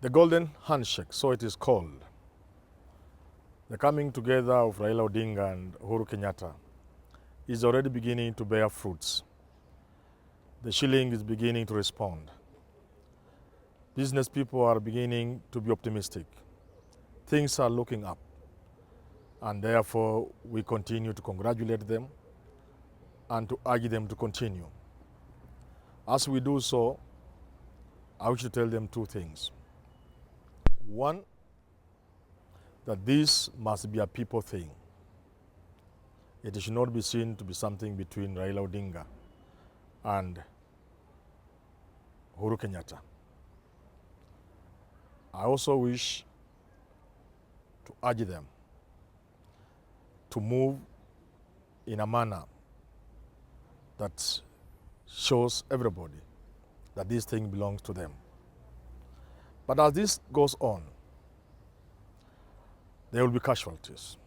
The golden handshake, so it is called, the coming together of Raila Odinga and Uhuru Kenyatta is already beginning to bear fruits. The shilling is beginning to respond. Business people are beginning to be optimistic. Things are looking up, and therefore we continue to congratulate them and to urge them to continue. As we do so, I wish to tell them two things. One, that this must be a people thing. It should not be seen to be something between Raila Odinga and Uhuru Kenyatta. I also wish to urge them to move in a manner that shows everybody that this thing belongs to them. But as this goes on, there will be casualties.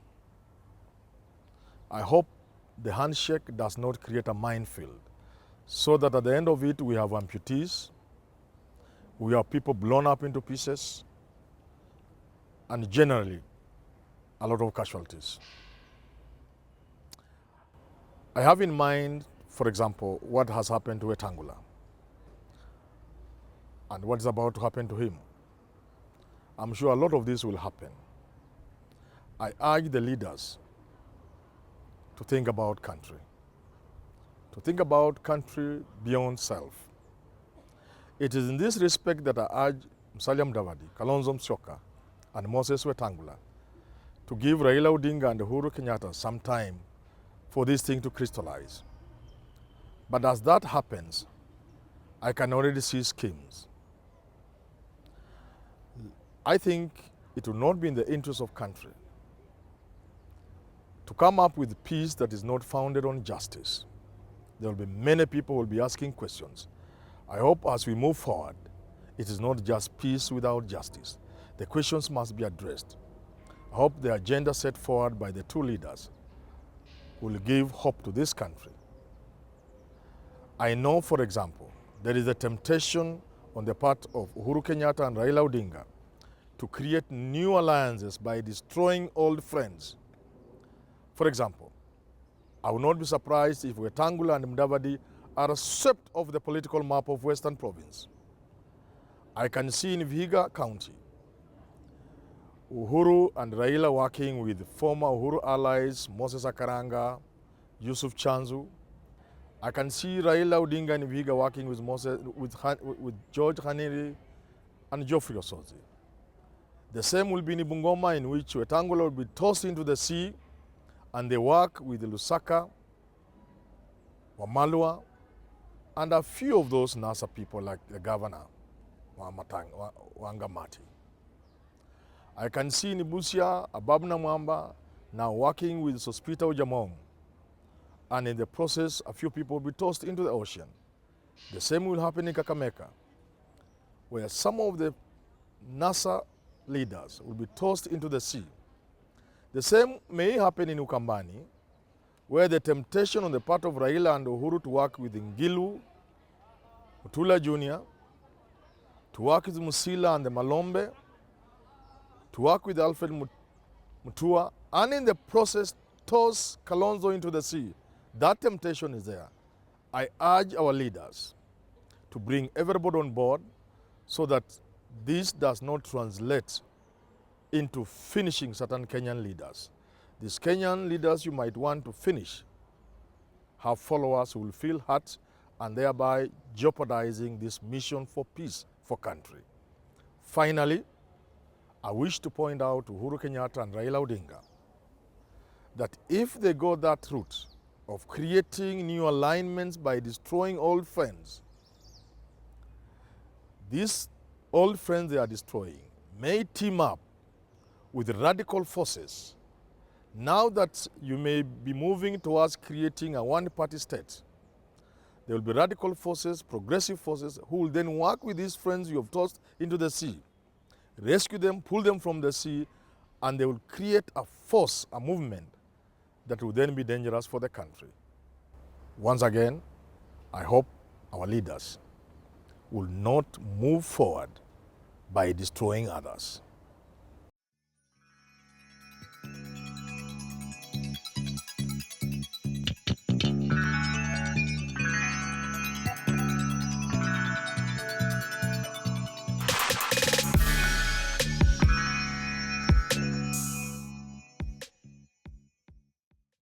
I hope the handshake does not create a minefield, so that at the end of it we have amputees, we have people blown up into pieces, and generally a lot of casualties. I have in mind, for example, what has happened to Wetangula and what is about to happen to him. I'm sure a lot of this will happen. I urge the leaders to think about country beyond self. It is in this respect that I urge Mudavadi, Kalonzo and Wetangula to give Raila Odinga and Uhuru Kenyatta some time for this thing to crystallize. But as that happens, I can already see schemes. I think it will not be in the interest of country to come up with peace that is not founded on justice. There will be many people who will be asking questions. I hope as we move forward, it is not just peace without justice. The questions must be addressed. I hope the agenda set forward by the two leaders will give hope to this country. I know, for example, there is a temptation on the part of Uhuru Kenyatta and Raila Odinga to create new alliances by destroying old friends. For example, I would not be surprised if Wetangula and Mudavadi are swept off the political map of Western Province. I can see in Vihiga County, Uhuru and Raila working with former Uhuru allies, Moses Akaranga, Yusuf Chanzu. I can see Raila Odinga and Vihiga working with George Haniri and Geoffrey Osozi. The same will be in Bungoma, in which Wetangula will be tossed into the sea, and they work with Lusaka, Wamalwa, and a few of those NASA people like the governor, Wangamati. I can see in Busia, Ababna Mwamba, now working with Sospita Ujamong, and in the process, a few people will be tossed into the ocean. The same will happen in Kakamega, where some of the NASA leaders will be tossed into the sea. The same may happen in Ukambani, where the temptation on the part of Raila and Uhuru to work with Ngilu, Mutula Jr., to work with Musila and the Malombe, to work with Alfred Mutua, and in the process toss Kalonzo into the sea. That temptation is there. I urge our leaders to bring everybody on board so that this does not translate into finishing certain Kenyan leaders. These Kenyan leaders you might want to finish have followers who will feel hurt and thereby jeopardizing this mission for peace for country. Finally, I wish to point out to Uhuru Kenyatta and Raila Odinga that if they go that route of creating new alignments by destroying old friends, these old friends they are destroying may team up with radical forces. Now that you may be moving towards creating a one-party state, there will be radical forces, progressive forces, who will then work with these friends you have tossed into the sea, rescue them, pull them from the sea, and they will create a force, a movement that will then be dangerous for the country. Once again, I hope our leaders will not move forward by destroying others.